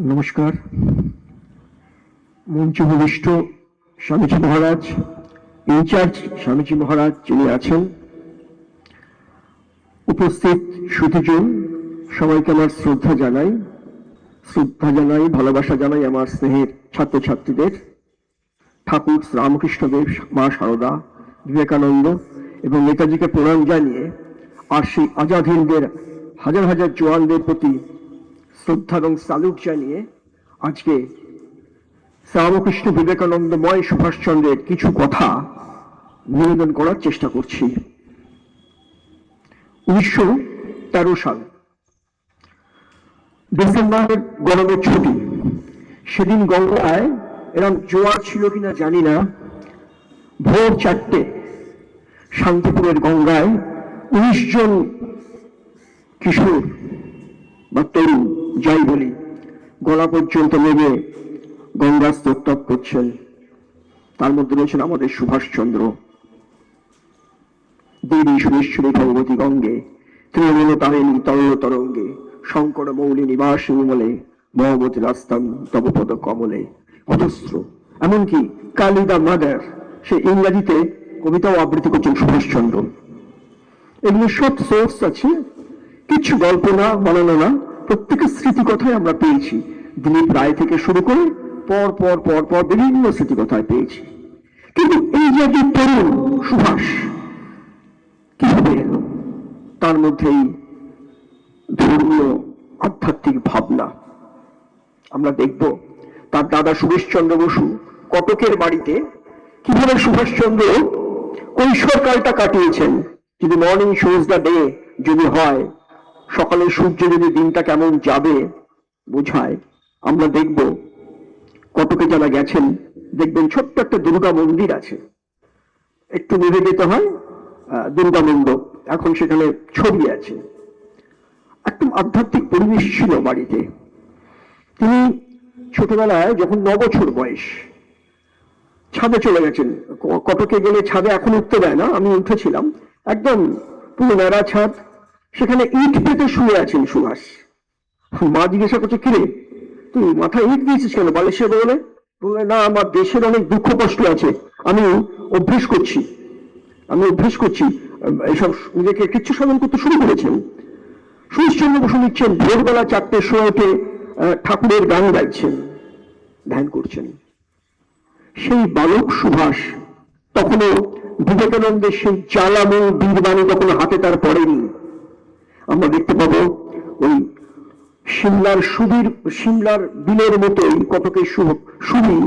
নমস্কার। মঞ্চে উপবিষ্ট স্বামীজি মহারাজ, ইনচার্জ স্বামীজি মহারাজ যিনি আছেন, উপস্থিত সুধীজন, সবাইকে আমার শ্রদ্ধা জানাই, ভালোবাসা জানাই আমার স্নেহের ছাত্রছাত্রীদের। ঠাকুর রামকৃষ্ণদেব, মা সারদা, বিবেকানন্দ এবং নেতাজিকে প্রণাম জানিয়ে আর সেই আজাদ হিন্দের হাজার হাজার জওয়ানদের প্রতি শ্রদ্ধা এবং স্যালুট জানিয়ে আজকে রামকৃষ্ণ বিবেকানন্দময় সুভাষচন্দ্রের কিছু কথা নিবেদন করার চেষ্টা করছি। 1913 সাল ডিসেম্বরের গরমের ছুটি, সেদিন গঙ্গায় এরকম জোয়ার ছিল কিনা জানি না, ভোর 4টে শান্তিপুরের গঙ্গায় 19 জন কিশোর বা তরুণ, যাই বলি, গলা পর্যন্ত নেমে গঙ্গা স্তোত্র করছেন। তার মধ্যে রয়েছেন আমাদের সুভাষচন্দ্র। দেবী সুরেশ্বরী ভগবতী গঙ্গে, তৃণমূল তারিণী তরল তরঙ্গে, শঙ্কর মৌলি নিবাস নিমলে, মহবতী রাস্তাম তব পদ কমলে। অজস্র, এমনকি কালী দা মাদার, সে ইংরাজিতে কবিতাও আবৃত্তি করছেন সুভাষচন্দ্র। এগুলো সব সোর্স আছে, কিছু গল্প না, বানানো না, প্রত্যেকের স্মৃতিকথায় আমরা পেয়েছি। দিলীপ রায় থেকে শুরু করে পর পর পর পর বিভিন্ন স্মৃতিকথায় পেয়েছি। কিন্তু এই যে তরুণ সুভাষ কিভাবে এলো, তার মধ্যেই ধর্মীয় আধ্যাত্মিক ভাবনা আমরা দেখব। তার দাদা সুভাষচন্দ্র বসু কটকের বাড়িতে কিভাবে সুভাষচন্দ্র কৈশোরকালটা কাটিয়েছেন। যদি মর্নিং শোজ দ্য ডে যদি হয়, সকালের সূর্য যদি দিনটা কেমন যাবে বোঝায়, আমরা দেখব কটকে যারা গেছেন দেখবেন ছোট্ট একটা দুর্গা মন্দির আছে, একটু নেমে যেতে হয়, দুর্গা মণ্ডপ, এখন সেখানে ছবি আছে। একদম আধ্যাত্মিক পরিবেশ ছিল বাড়িতে। তিনি ছোটবেলায় যখন 9 বছর বয়স, ছাদে চলে গেছেন। কটকে গেলে ছাদে এখন উঠতে দেয় না, আমি উঠেছিলাম, একদম পুরো ন্যাড়া ছাদ, সেখানে ইট পেতে শুয়ে আছেন সুভাষ। মা জিজ্ঞাসা করছে, কিরে তুই মাথায় ইট দিয়েছিস কেন, বালিশে? বলে না, আমার দেশের অনেক দুঃখ কষ্ট আছে, আমি অভ্যেস করছি এইসব, নিজেকে কিচ্ছু সাধন করতে শুরু করেছেন। সুভাষচন্দ্র বসু নিচ্ছেন, ভোরবেলা 4টের সময় উঠে ঠাকুরের গান গাইছেন, ধ্যান করছেন। সেই বালক সুভাষ তখনও বিবেকানন্দের সেই জ্বালাময় বীরবাণী তখন হাতে তার পড়েনি। আমরা দেখতে পাবো ওই সিমলার বিলের মতোই কটকের সুমি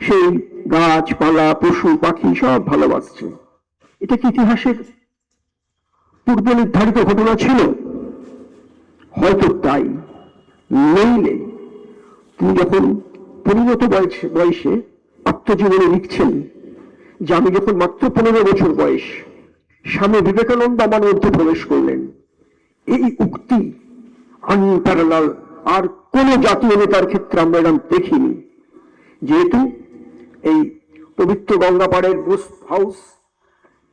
সেই গাছপালা, পশু পাখি সব ভালোবাসছে। এটা কি ইতিহাসের পূর্ব নির্ধারিত ঘটনা ছিল? হয়তো তাই। নইলে তিনি যখন পরিণত বয়সে আত্মজীবনে লিখছেন যে আমি যখন মাত্র 15 বছর বয়স, স্বামী বিবেকানন্দ আমার মধ্যে প্রবেশ করলেন। এই উক্তি আনপ্যারালাল, আর কোন জাতীয় নেতার ক্ষেত্রে আমরা এরকম দেখিনি। যেহেতু এই পবিত্র গঙ্গাপাড়ের বোস হাউস,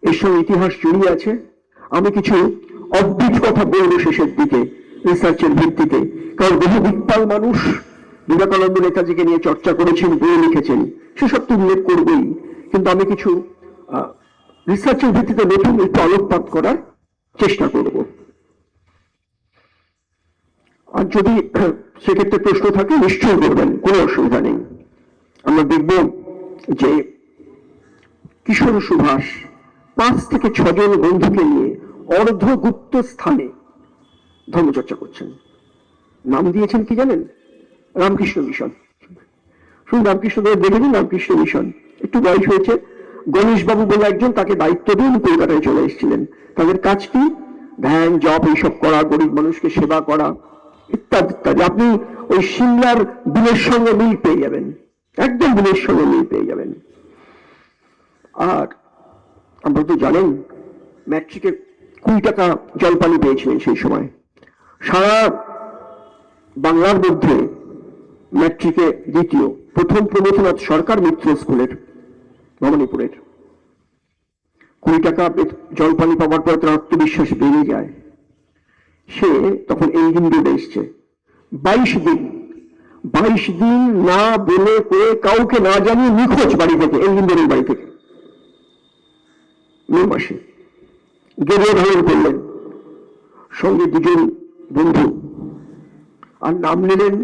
এসব ইতিহাস জড়িয়ে আছে, আমি কিছু অদ্ভুত কথা বলবো শেষের দিকে রিসার্চের ভিত্তিতে। কারণ বহু বিজ্ঞান মানুষ বিবেকানন্দ নেতাজিকে নিয়ে চর্চা করেছেন, বই লিখেছেন, সেসব তো উল্লেখ করবেই, কিন্তু আমি কিছু রিসার্চের ভিত্তিতে নতুন একটু আলোকপাত করার চেষ্টা করব। আর যদি সেক্ষেত্রে প্রশ্ন থাকে নিশ্চয়ই করবেন, কোনো অসুবিধা নেই। আমরা দেখব যে কিশোর সুভাষ 5 থেকে 6 জন বন্ধুকে নিয়ে অর্ধগুপ্ত স্থানে ধর্মচর্চা করছেন। নাম দিয়েছেন কি জানেন? রামকৃষ্ণ মিশন। শুধু রামকৃষ্ণদেব দেখেছেন, রামকৃষ্ণ মিশন। একটু বয়স হয়েছে, গণেশবাবু বলে একজন তাকে দায়িত্ব দিয়ে কলকাতায় চলে এসেছিলেন। তাদের কাজ কি? ধ্যান, জপ, এইসব করা, গরিব মানুষকে সেবা করা, ইত্যাদি ইত্যাদি। আপনি ওই সিমলার বিলের সঙ্গে মিল পেয়ে যাবেন, একদম বিলের সঙ্গে মিল পেয়ে যাবেন। আর আমরা তো জানেন ম্যাট্রিকে 20 টাকা জলপানি পেয়েছিলেন সেই সময়। সারা বাংলার মধ্যে ম্যাট্রিকে দ্বিতীয়। প্রথম প্রমথনাথ সরকার মিত্র স্কুলের, ভবানীপুরের। 20 টাকা জলপানি পাওয়ার পর তার আত্মবিশ্বাস বেড়ে যায়। সে তখন ইঞ্জিন রোডে এসছে। 22 দিন 22 দিন না বলে করে কাউকে না জানিয়ে নিখোঁজ বাড়ি থেকে, এলিন্দের বাড়ি থেকে মে মাসে গেরুয়া ধারণ করলেন, সঙ্গে দুজন বন্ধু, আর নাম নিলেন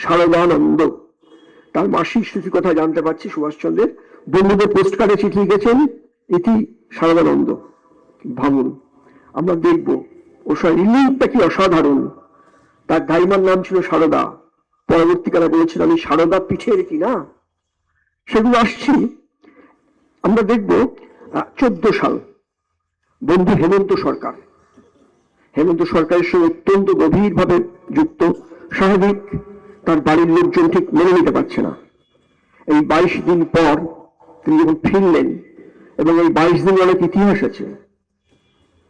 শারদানন্দ। তার মাসিক স্মৃতি কথা জানতে পারছি সুভাষচন্দ্রের বন্ধুদের পোস্ট কার্ডে চিঠি লিখেছেন, ইতি শারদানন্দ। ভাবুন, আমরা দেখবো ওর রিলিফটা কি অসাধারণ। তার দাইমার নাম ছিল সারদা, পরবর্তীকালে বলেছিল আমি সারদা পিঠের কি না। সেগুলো আসছি, আমরা দেখব 14 সাল বন্ধু হেমন্ত সরকার, হেমন্ত সরকারের সঙ্গে অত্যন্ত গভীরভাবে যুক্ত। স্বাভাবিক, তার বাড়ির লোকজন ঠিক মেনে নিতে পারছে না। এই 22 দিন পর তিনি যখন ফিরলেন, এবং এই 22 দিন অনেক ইতিহাস আছে,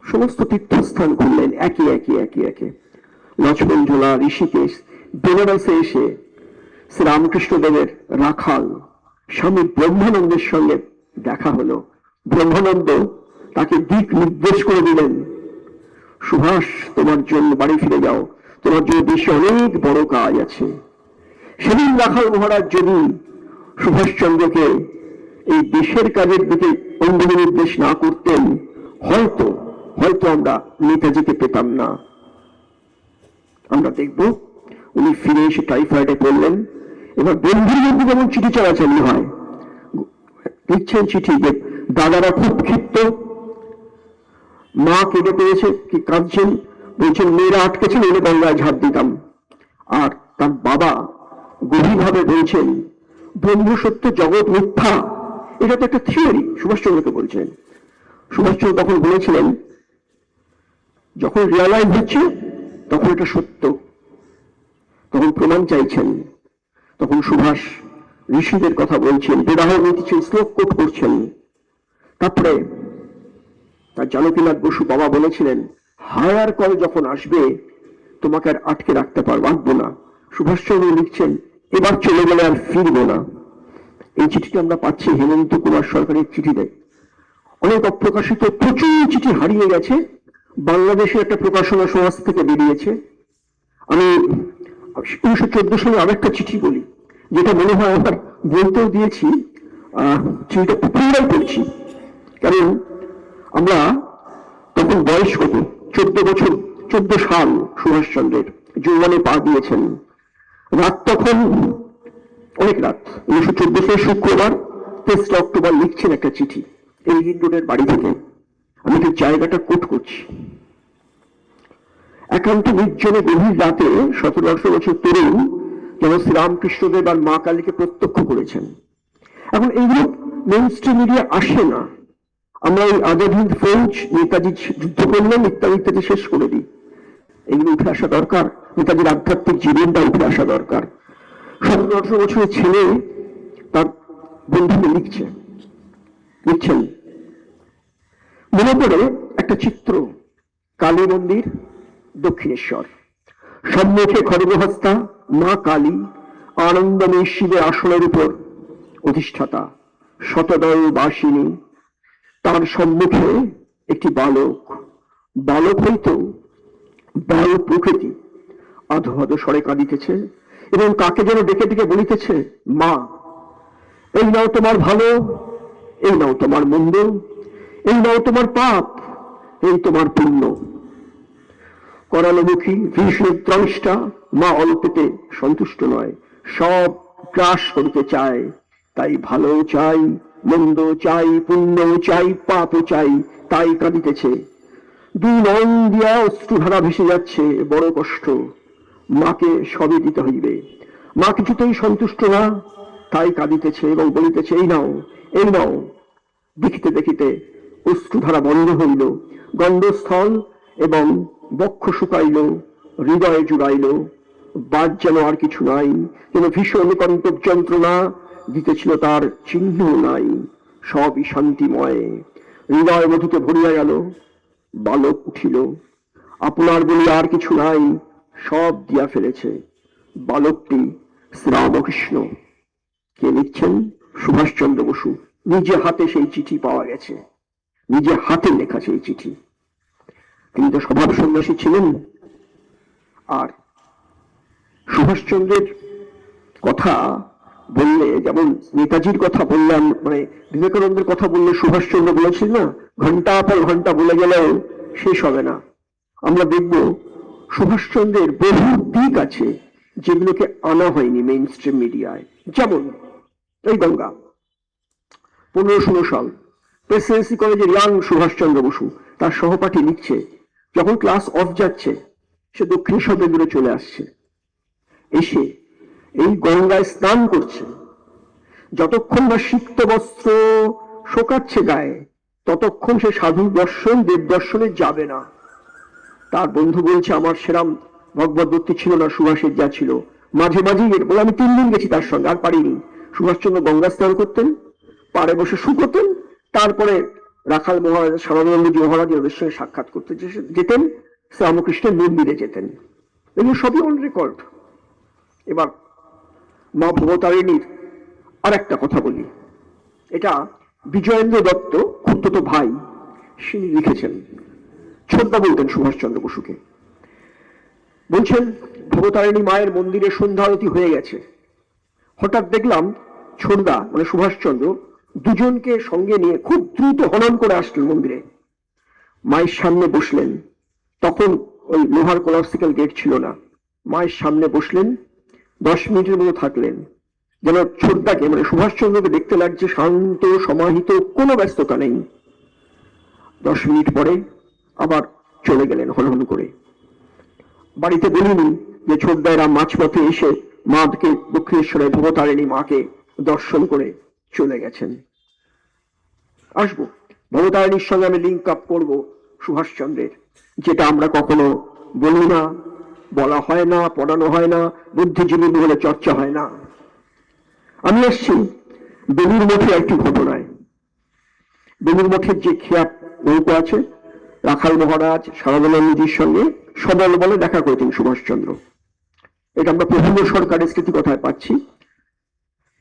সমস্ত তীর্থস্থান ঘুরলেন একে একে একে একে। লক্ষ্মণ ঝোলা, ঋষিকেশ, বেনারসে এসে শ্রীরামকৃষ্ণ দেবের রাখাল স্বামী ব্রহ্মানন্দের সঙ্গে দেখা হলো। ব্রহ্মানন্দ তাকে দিক নির্দেশ করে দিলেন, সুভাষ তোমার জন্য বাড়ি ফিরে যাও, তোমার জন্য দেশে অনেক বড় কাজ আছে। সেদিন রাখাল মহারাজ যদি সুভাষচন্দ্রকে এই দেশের কাজের দিকে অঙ্গুলি নির্দেশ না করতেন, হয়তো হয়তো আমরা নেতাজিকে পেতাম না। আমরা দেখব উনি ফিরে এসে টাইফয়েডে পড়লেন। এবার বন্ধুর মধ্যে যেমন চিঠি চালাচালি হয়, লিখছেন চিঠি যে দাদারা খুব ক্ষিপ্ত, মা কেঁদে পেয়েছে, কি কাঁদছেন, বলছেন মেয়েরা আটকেছেন, এনে গঙ্গায় ঝাঁপ দিতাম। আর তার বাবা গভীরভাবে বলছেন ব্রহ্ম সত্য, জগৎ মিথ্যা। এটা তো একটা থিওরি, সুভাষচন্দ্রকে বলছেন। সুভাষচন্দ্র তখন বলেছিলেন যখন রিয়ালাইজ হচ্ছে তখন এটা সত্য, তখন প্রমাণ চাইছেন। তখন সুভাষ ঋষিদের কথা বলছেন, বিবাহ নীতি শ্লোক কোট করছেন। তারপরে তার জানকীনাথ বসু বাবা বলেছিলেন হায়ার কল যখন আসবে তোমাকে আর আটকে রাখতে পারবো না। সুভাষচন্দ্র লিখছেন এবার চলে গেলে আর ফিরবো না। এই চিঠিটা আমরা পাচ্ছি হেমন্ত কুমার সরকারের চিঠিতে। অনেক অপ্রকাশিত প্রচুর চিঠি হারিয়ে গেছে, বাংলাদেশের একটা প্রকাশনা সমাজ থেকে বেরিয়েছে। আমি 1914 সালে আরেকটা চিঠি বলি, যেটা মনে হয় আমার বলতেও দিয়েছি, চিঠিটা পুনরায় পড়ছি, কারণ আমরা তখন বয়স কত, 14 বছর, 14 সাল সুভাষচন্দ্রের, যৌবনে পা দিয়েছেন। রাত তখন অনেক রাত, 1914 সালের শুক্রবার 23 অক্টোবর লিখছেন একটা চিঠি এই রোডের বাড়ি থেকে। আমি ঠিক জায়গাটা কোট করছি। একান্ত নির্জনে গভীর রাতে 17-18 বছর তরুণ যেন শ্রীরামকৃষ্ণদেব আর মা কালীকে প্রত্যক্ষ করেছেন। এখন এইগুলো মেইন স্ট্রিম মিডিয়া আসে না। আমরা ওই আজাদ হিন্দ ফৌজ, নেতাজি যুদ্ধ করলেন ইত্যাদি ইত্যাদি শেষ করে দিই। এগুলো উঠে আসা দরকার, নেতাজির আধ্যাত্মিক জীবনটা উঠে আসা দরকার। 17-18 বছরের ছেলে তার বন্ধুকে লিখছেন, মনে পড়ে একটা চিত্র, কালী মন্দির, দক্ষিণেশ্বর, সম্মুখে খড়গহস্তা মা কালী আনন্দময়ী শিবের আসনের উপর অধিষ্ঠাতা, শতদল বাসিনী। তার সম্মুখে একটি বালক, বালক হইতো বাল প্রকৃতি, আধো আধো স্বরে কাঁদিতেছে এবং কাকে যেন ডেকে ডেকে বলিতেছে মা, এই নাও তোমার ভালো, এই নাও তোমার মন্দ, এই নাও তোমার পাপ, এই তোমার পুণ্য। করালমুখী ভীষণ ত্রংষ্টা মা অল্পতে সন্তুষ্ট নয়, সব গ্রাস করিতে চায়। তাই ভালো চাই, মন্দ চাই, পুণ্য চাই, পাপও চাই, তাই কাঁদিতেছে। দুই নয়ন দিয়া অশ্রুধারা ভেসে যাচ্ছে, বড় কষ্ট। মাকে সবই দিতে হইবে। মা কিছুতেই সন্তুষ্ট না, তাই কাঁদিতেছে এবং বলিতেছে এই নাও, এই নাও। দেখিতে দেখিতে অশ্রুধারা বন্ধ হইল, গন্ধস্থল এবং বক্ষ শুকাইল, হৃদয়ে জুড়াইল। বাদ যেন আর কিছু নাই, যেন ভীষণ কণ্টক যন্ত্রণা দিতেছিল, তার চিহ্ন নাই, সবই শান্তিময়। হৃদয় মধুতে ভরিয়া গেল। বালক উঠিল, আপনার বলি আর কিছু নাই, সব দিয়া ফেলেছে। বালকটি শ্রীরামকৃষ্ণ। কে লিখছেন? সুভাষচন্দ্র বসু। নিজে হাতে সেই চিঠি পাওয়া গেছে, নিজে হাতে লেখা সেই চিঠি। তিনি তো স্বভাব সন্ন্যাসী ছিলেন। আর সুভাষচন্দ্রের কথা বললে, যেমন নেতাজির কথা বললাম, মানে বিবেকানন্দের কথা বললে সুভাষচন্দ্র বলেছিল না, ঘন্টা পর ঘন্টা বলে গেলেও শেষ হবে না। আমরা দেখব সুভাষচন্দ্রের বহু দিক আছে যেগুলোকে আনা হয়নি মেইন স্ট্রিম মিডিয়ায়। যেমন এই গঙ্গা, 15-16 সাল, প্রেসিডেন্সি কলেজের ইয়াং সুভাষচন্দ্র বসু তার সহপাঠী লিখছে, যখন ক্লাস অফ যাচ্ছে সে দক্ষিণেশ্বর দূরে চলে আসছে, এসে এই গঙ্গায় স্নান করছে, যতক্ষণ না সিক্ত বস্ত্র শোকাচ্ছে গায়ে ততক্ষণ সে সাধু দর্শন দেব দর্শনে যাবে না। তার বন্ধু বলছে, আমার সেরাম ভগবত ভক্তি ছিল না সুভাষের যা ছিল, মাঝে মাঝেই বলে আমি 3 দিন গেছি তার সঙ্গে, আর পারিনি। সুভাষচন্দ্র গঙ্গা স্নান করতেন, পাড়ে বসে শুকোতেন, তারপরে রাখাল মহারাজ সারদানন্দজি মহারাজ ওদের সঙ্গে সাক্ষাৎ করতে যেতেন, শ্রীরামকৃষ্ণের মন্দিরে যেতেন। এগুলো সবই অন রেকর্ড। এবার মা ভবতারিণীর আর একটা কথা বলি, এটা বিজয়েন্দ্র দত্ত খুড়তুতো ভাই তিনি লিখেছেন। ছোটদা বলতেন সুভাষচন্দ্র বসুকে, বলছেন ভবতারিণী মায়ের মন্দিরে সন্ধ্যা আরতি হয়ে গেছে, হঠাৎ দেখলাম ছোটদা মানে সুভাষচন্দ্র দুজনকে সঙ্গে নিয়ে খুব দ্রুত হনন করে আসলেন মন্দিরে, মায়ের সামনে বসলেন। তখন ওই লোহার কোলাপসিক্যাল গেট ছিল না, মায়ের সামনে বসলেন, 10 মিনিটের মতো থাকলেন। যেন ছোটদাকে মানে সুভাষচন্দ্রকে দেখতে লাগছে শান্ত সমাহিত, কোনো ব্যস্ততা নেই। 10 মিনিট পরে আবার চলে গেলেন হনহন করে। বাড়িতে বলিনি যে ছোটদায়রা মাঝপথে এসে মাকে দক্ষিণেশ্বরের ভবতারিণী মাকে দর্শন করে চলে গেছেন। আসবো ভবতারিণীর সঙ্গে আমি লিঙ্ক আপ করবো সুভাষচন্দ্রের, যেটা আমরা কখনো বলি না, বলা হয় না, পড়ানো হয় না, বুদ্ধিজীবী বলে চর্চা হয় না। আমি এসছি বেলুর মঠে একটি ঘটনায়। বেলুর মঠের যে খেয়া নৌকো আছে, রাখাল মহারাজ সারদানন্দজির সঙ্গে সদল বলে দেখা করেছেন সুভাষচন্দ্র। এটা আমরা প্রফুল্ল সরকারের স্মৃতি কথায় পাচ্ছি।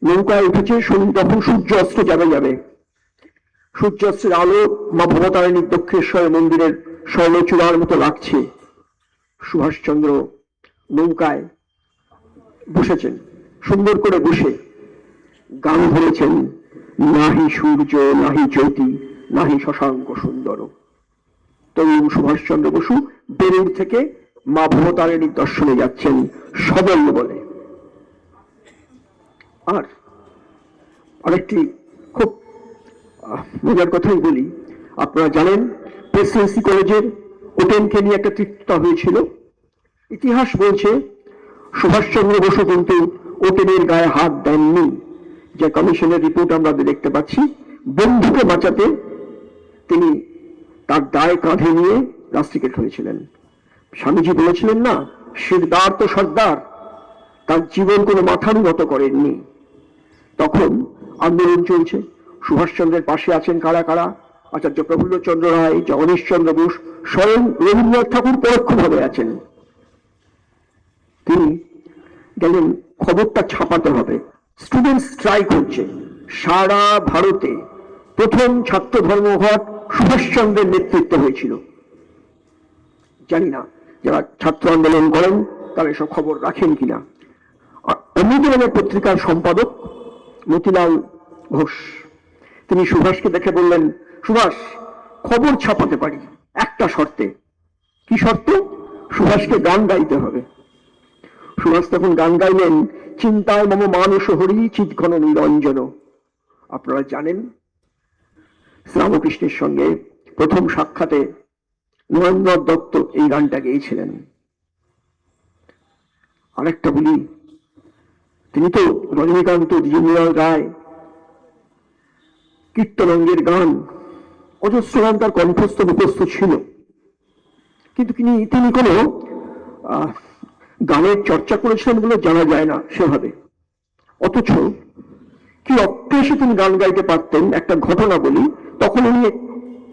নৌকায় উঠেছে, তখন সূর্য অস্ত যাবে, সূর্যাস্তের আলো মা ভবতারিণীর দক্ষিণেশ্বরের মন্দিরের স্বর্ণচূড়ার মতো লাগছে। সুভাষচন্দ্র নৌকায় বসেছেন, সুন্দর করে বসে গান ধরেছেন, নাহি সূর্য নাহি জ্যোতি নাহি শশাঙ্ক সুন্দর। তরুণ সুভাষচন্দ্র বসু বেলুড় থেকে মা ভবতারিণীর দর্শনে যাচ্ছেন সদল বলে। আর আরেকটি খুব মজার কথাই বলি, আপনারা জানেন প্রেসিডেন্সি কলেজের ওপেনকে নিয়ে একটা তৃপ্ততা হয়েছিল। ইতিহাস বলছে সুভাষচন্দ্র বসু কিন্তু ওপেনের গায়ে হাত দেননি, যে কমিশনের রিপোর্ট আমরা দেখতে পাচ্ছি। বন্ধুকে বাঁচাতে তিনি তার দায় কাঁধে নিয়ে রাস্ট্রিকেট হয়েছিলেন। স্বামীজি বলেছিলেন না, সিরদার তো সর্দার, তার জীবন কোনো মাথা নত করেননি। তখন আন্দোলন চলছে, সুভাষচন্দ্রের পাশে আছেন কারা কারা? আচার্য প্রফুল্লচন্দ্র রায়, জগদীশচন্দ্র বোস, স্বয়ং রবীন্দ্রনাথ ঠাকুর পরোক্ষভাবে আছেন। তিনি গেলেন, খবরটা ছাপাতে হবে, স্টুডেন্ট স্ট্রাইক হচ্ছে সারা ভারতে। প্রথম ছাত্র ধর্মঘট সুভাষচন্দ্রের নেতৃত্বে হয়েছিল। জানি না যারা ছাত্র আন্দোলন করেন তারা এসব খবর রাখেন কিনা। অমৃত নামের পত্রিকার সম্পাদক মতিলাল ঘোষ, তিনি সুভাষকে দেখে বললেন, সুভাষ খবর ছাপাতে পারি একটা শর্তে। কি শর্ত? সুভাষকে গান গাইতে হবে। সুভাষ তখন গান গাইলেন, চিন্তায় মম মানুষ হরি চিৎঘন নিরঞ্জন। আপনারা জানেন শ্রীরামকৃষ্ণের সঙ্গে প্রথম সাক্ষাতে নরেন্দ্রনাথ দত্ত এই গানটা গেয়েছিলেন। আরেকটা বলি, তিনি তো রজনীকান্ত, দ্বিজেন্দ্রলাল রায়, কীর্তনঙ্গের গান, অজস্র গান তার কণ্ঠস্থ মুখস্থ ছিল, কিন্তু তিনি কোনো গানের চর্চা করেছিলেন বলে জানা যায় না সেভাবে। অথচ কি অক্লেশে তিনি গান গাইতে পারতেন। একটা ঘটনা বলি, তখন উনি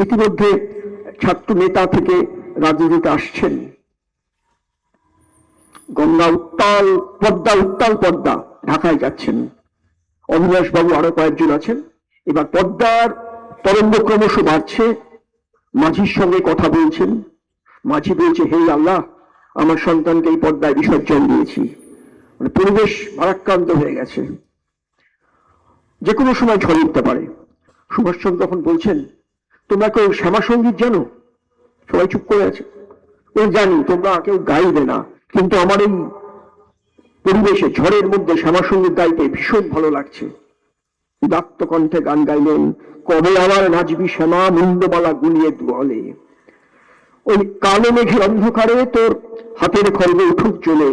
ইতিমধ্যে ছাত্র নেতা থেকে রাজনীতিতে আসছেন। গঙ্গা উত্তাল পদ্মা, উত্তাল পদ্মা, ঢাকায় যাচ্ছেন। অবিনাশ বাবু আরো কয়েকজন আছেন। এবার পদ্মার তরঙ্গ ক্রমশ বাড়ছে, মাঝির সঙ্গে কথা বলছেন। মাঝি বলছে, হে আল্লাহ, আমার সন্তানকে এই পদ্মায় বিসর্জন দিয়েছি, মানে পরিবেশ ভারাক্রান্ত হয়ে গেছে, যে কোনো সময় ঝড় উঠতে পারে। সুভাষচন্দ্র তখন বলছেন, তোমরা কেউ শ্যামা সঙ্গীত জানো? সবাই চুপ করে আছে। জানি, তোমরা কেউ গাইবে না, কিন্তু আমার এই পরিবেশে ঝড়ের মধ্যে শ্যামা সঙ্গীত গাইতে ভীষণ ভালো লাগছে। উদাত্ত কণ্ঠে গান গাইলেন, কবে আবার নাচবি শ্যামা মুন্ডমালা গুলিয়ে দুয়ালে। ওই কালো মেঘের অন্ধকারে তোর হাতের খড়গে উঠুক চলে,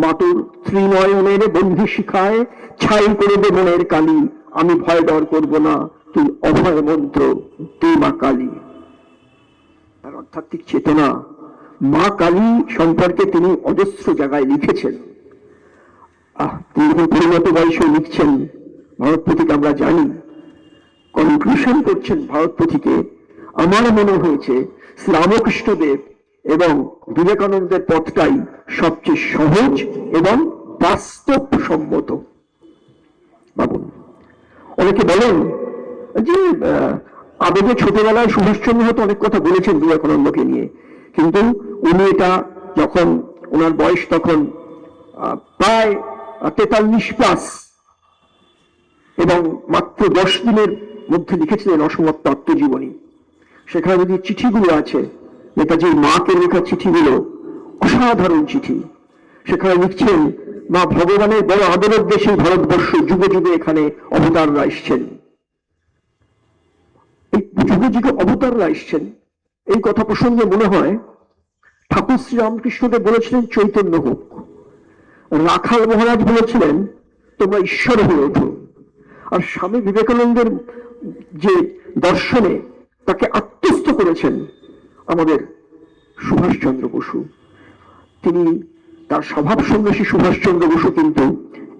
মাতুর ত্রিনয়নের বন্ধু শিখায় ছাই করে দে মনের কালি, আমি ভয় ডর করব না, তুই অভয় মন্ত্র দে মা কালী। তার আধ্যাত্মিক চেতনা মা কালী সম্পর্কে তিনি অজস্র জায়গায় লিখেছেন। তিনি যখন পরিণত বয়সে লিখছেন ভারত পথিক, আমরা জানি, কনক্লুশন করছেন ভারত পথিকে, আমার মনে হয়েছে শ্রীরামকৃষ্ণদেব এবং বিবেকানন্দের পথটাই সবচেয়ে সহজ এবং বাস্তবসম্মত। ভাবুন, অনেকে বলেন যে আবেগে ছোটবেলায় সুভাষচন্দ্র হয়তো অনেক কথা বলেছেন বিবেকানন্দকে নিয়ে, কিন্তু উনি এটা যখন ওনার বয়স তখন প্রায় 43+ এবং মাত্র 10 দিনের মধ্যে লিখেছিলেন অসমাপ্ত আত্মজীবনী। সেখানে যদি চিঠিগুলো আছে, নেতাজির মাকে লেখা চিঠিগুলো অসাধারণ চিঠি। সেখানে লিখছেন, মা ভগবানের বড় আদরের দেশে ভারতবর্ষ, যুগে যুগে এখানে অবতাররা এসছেন, এই যুগে যুগে অবতাররা এসছেন। এই কথা প্রসঙ্গে মনে হয় ঠাকুর শ্রী রামকৃষ্ণদেব বলেছিলেন চৈতন্য হোক, রাখাল মহারাজ বলেছিলেন তোমরা ঈশ্বর হয়ে ওঠো। আর স্বামী বিবেকানন্দের যে দর্শনে তাকে আত্মস্থ করেছেন আমাদের সুভাষচন্দ্র বসু। তিনি তার স্বভাব সন্ন্যাসী সুভাষচন্দ্র বসু কিন্তু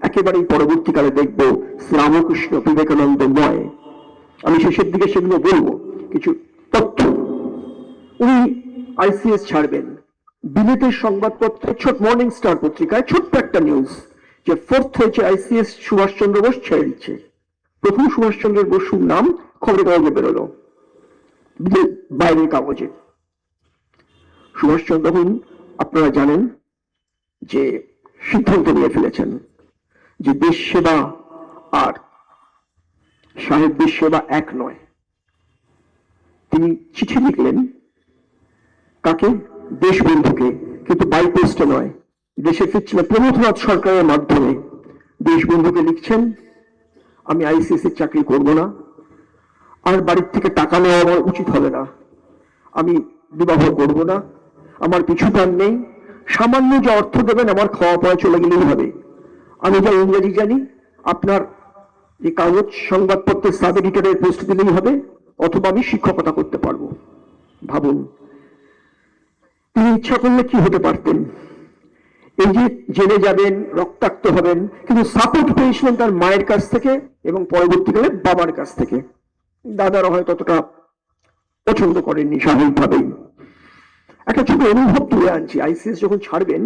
একেবারেই পরবর্তীকালে দেখব শ্রীরামকৃষ্ণ বিবেকানন্দময়। আমি শেষের দিকে সেগুলো বলবো কিছু তথ্য। উনি আইসিএস ছাড়বেন, বিলেতের সংবাদপত্রে ছোট মর্নিং স্টার পত্রিকায় ছোট্ট একটা নিউজ যে 4th হয়েছে আইসিএস, সুভাষচন্দ্র বোস ছেড়ে দিচ্ছে। প্রথম সুভাষচন্দ্র বসুর নাম খবরের কাগজে বেরোলো, বাইরের কাগজে। সুভাষচন্দ্র আপনারা জানেন যে সিদ্ধান্ত নিয়ে ফেলেছেন যে দেশ সেবা আর সাহেবদের সেবা এক নয়। তিনি চিঠি লিখলেন কাকে? দেশবন্ধুকে, কিন্তু বাই পোস্টে নয়, দেশে ফিরছিলেন প্রমথনাথ সরকারের মাধ্যমে। দেশবন্ধুকে লিখছেন, আমি আইসিএস এর চাকরি করব না, আর বাড়ির থেকে টাকা নেওয়া আমার উচিত হবে না, আমি বিবাহ করব না, আমার পিছু টান নেই, সামান্য যে অর্থ দেবেন আমার খাওয়া পড়া চলে গেলেই হবে, আমি যা ইংরেজি জানি আপনার যে কাগজ সংবাদপত্রের সাব এডিটরের পোস্ট দিলেই হবে, অথবা আমি শিক্ষকতা করতে পারবো। ভাবুন, তিনি ইচ্ছা করলে কি হতে পারতেন? এই যে জেলে যাবেন, রক্তাক্ত হবেন, কিন্তু সাপোর্ট পেয়েছিলেন তার মায়ের কাছ থেকে এবং পরবর্তীকালে বাবার কাছ থেকে। দাদারা হয়তো ততটা পছন্দ করেননি স্বাভাবিকভাবেই। একটা ছোট অনুভব তুলে আনছি, আইসিএস যখন ছাড়বেন